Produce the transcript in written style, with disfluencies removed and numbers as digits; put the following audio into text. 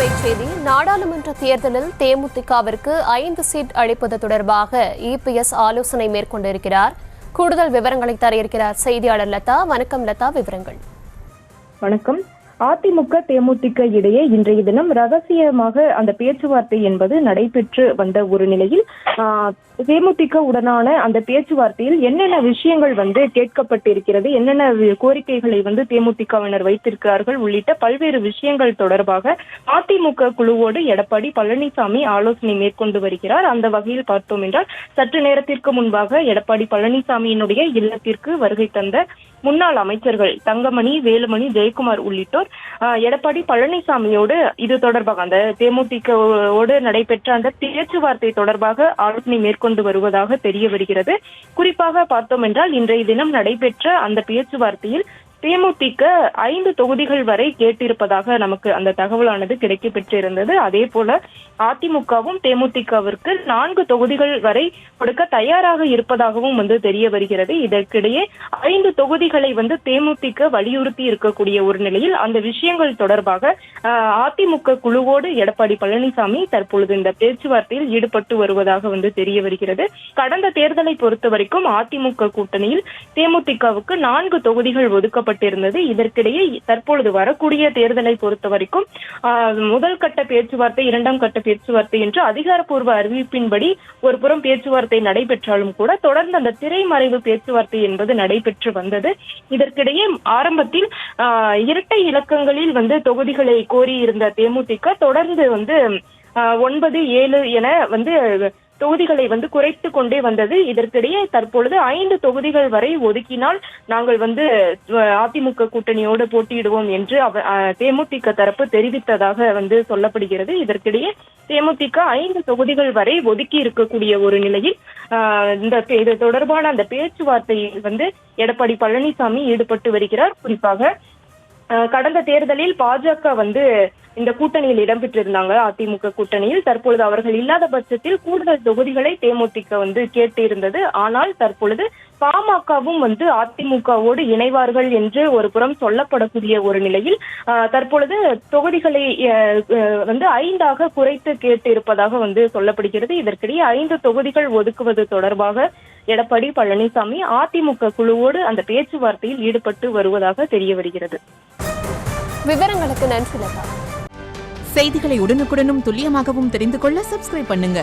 அண்மை செய்தி. நாடாளுமன்ற தேர்தலில் தேமுதிகவிற்கு 5 சீட் அளிப்பது தொடர்பாக இபிஎஸ் ஆலோசனை மேற்கொண்டிருக்கிறார். கூடுதல் விவரங்களை தர இருக்கிறார் செய்தியாளர் லதா. வணக்கம் லதா, விவரங்கள். வணக்கம். அதிமுக தேமுதிக இடையே இன்றைய தினம் ரகசியமாக அந்த பேச்சுவார்த்தை என்பது நடைபெற்று வந்த ஒரு நிலையில் தேமுதிக உடனான அந்த பேச்சுவார்த்தையில் என்னென்ன விஷயங்கள் கேட்கப்பட்டிருக்கிறது, என்னென்ன கோரிக்கைகளை தேமுதிகவினர் வைத்திருக்கிறார்கள் உள்ளிட்ட பல்வேறு விஷயங்கள் தொடர்பாக அதிமுக குழுவோடு எடப்பாடி பழனிசாமி ஆலோசனை மேற்கொண்டு வருகிறார். அந்த வகையில் பார்த்தோம் என்றால் சற்று நேரத்திற்கு முன்பாக எடப்பாடி பழனிசாமியினுடைய இல்லத்திற்கு வருகை தந்த முன்னாள் அமைச்சர்கள் தங்கமணி, வேலுமணி, ஜெயக்குமார் உள்ளிட்டோர் எடப்பாடி பழனிசாமியோடு இது தொடர்பாக அந்த தேமுதிகவோடு நடைபெற்ற அந்த பேச்சுவார்த்தை தொடர்பாக ஆலோசனை மேற்கொண்டு வருவதாக தெரிய வருகிறது. குறிப்பாக பார்த்தோம் என்றால் இன்றைய தினம் நடைபெற்ற அந்த பேச்சுவார்த்தையில் தேமுதிக 5 தொகுதிகள் வரை கேட்டிருப்பதாக நமக்கு அந்த தகவலானது கிடைக்கப்பெற்றிருந்தது. அதே போல அதிமுகவும் தேமுதிகவிற்கு 4 தொகுதிகள் வரை கொடுக்க தயாராக இருப்பதாகவும் தெரிய வருகிறது. இதற்கிடையே 5 தொகுதிகளை தேமுதிக வலியுறுத்தி இருக்கக்கூடிய ஒரு நிலையில் அந்த விஷயங்கள் தொடர்பாக அதிமுக குழுவோடு எடப்பாடி பழனிசாமி தற்பொழுது இந்த பேச்சுவார்த்தையில் ஈடுபட்டு வருவதாக தெரிய வருகிறது. கடந்த தேர்தலை பொறுத்த வரைக்கும் அதிமுக கூட்டணியில் தேமுதிகவுக்கு 4 தொகுதிகள் ஒதுக்கப்பட்டிருந்தது. இதற்கிடையே தற்பொழுது வரக்கூடிய தேர்தலை பொறுத்த வரைக்கும் முதல் கட்ட பேச்சுவார்த்தை, 2ஆம் கட்ட பேச்சுவார்த்தை என்று அதிகாரப்பூர்வ அறிவிப்பின்படி ஒரு புறம் பேச்சுவார்த்தை நடைபெற்றாலும் கூட தொடர்ந்து அந்த திரைமறைவு பேச்சுவார்த்தை என்பது நடைபெற்று வந்தது. இதற்கிடையே ஆரம்பத்தில் இரட்டை இலக்கங்களில் தொகுதிகளை கோரியிருந்த தேமுதிக தொடர்ந்து 9, 7 என தொகுதிகளை குறைத்து கொண்டே வந்தது. இதற்கிடையே தற்பொழுது 5 தொகுதிகள் வரை ஒதுக்கினால் நாங்கள் அதிமுக கூட்டணியோடு போட்டியிடுவோம் என்று தேமுதிக தரப்பு தெரிவித்ததாக சொல்லப்படுகிறது. இதற்கிடையே தேமுதிக 5 தொகுதிகள் வரை ஒதுக்கி இருக்கக்கூடிய ஒரு நிலையில் இது தொடர்பான அந்த பேச்சுவார்த்தையில் எடப்பாடி பழனிசாமி ஈடுபட்டு வருகிறார். குறிப்பாக கடந்த தேர்தலில் பாஜக இந்த கூட்டணியில் இடம்பெற்றிருந்தாங்க. அதிமுக கூட்டணியில் தற்பொழுது அவர்கள் இல்லாத பட்சத்தில் கூடுதல் தொகுதிகளை தேமுதிக கேட்டு இருந்தது. ஆனால் தற்பொழுது பாமகவும் அதிமுகவோடு இணைவார்கள் என்று ஒரு புறம் சொல்லப்படக்கூடிய ஒரு நிலையில் தற்பொழுது தொகுதிகளை 5ஆக குறைத்து கேட்டு இருப்பதாக சொல்லப்படுகிறது. இதற்கிடையே 5 தொகுதிகள் ஒதுக்குவது தொடர்பாக எடப்பாடி பழனிசாமி அதிமுக குழுவோடு அந்த பேச்சுவார்த்தையில் ஈடுபட்டு வருவதாக தெரிய வருகிறது. விவரங்களுக்கு நன்றி லதா. செய்திகளை உடனுக்குடனும் துல்லியமாகவும் தெரிந்து கொள்ள சப்ஸ்கிரைப் பண்ணுங்க.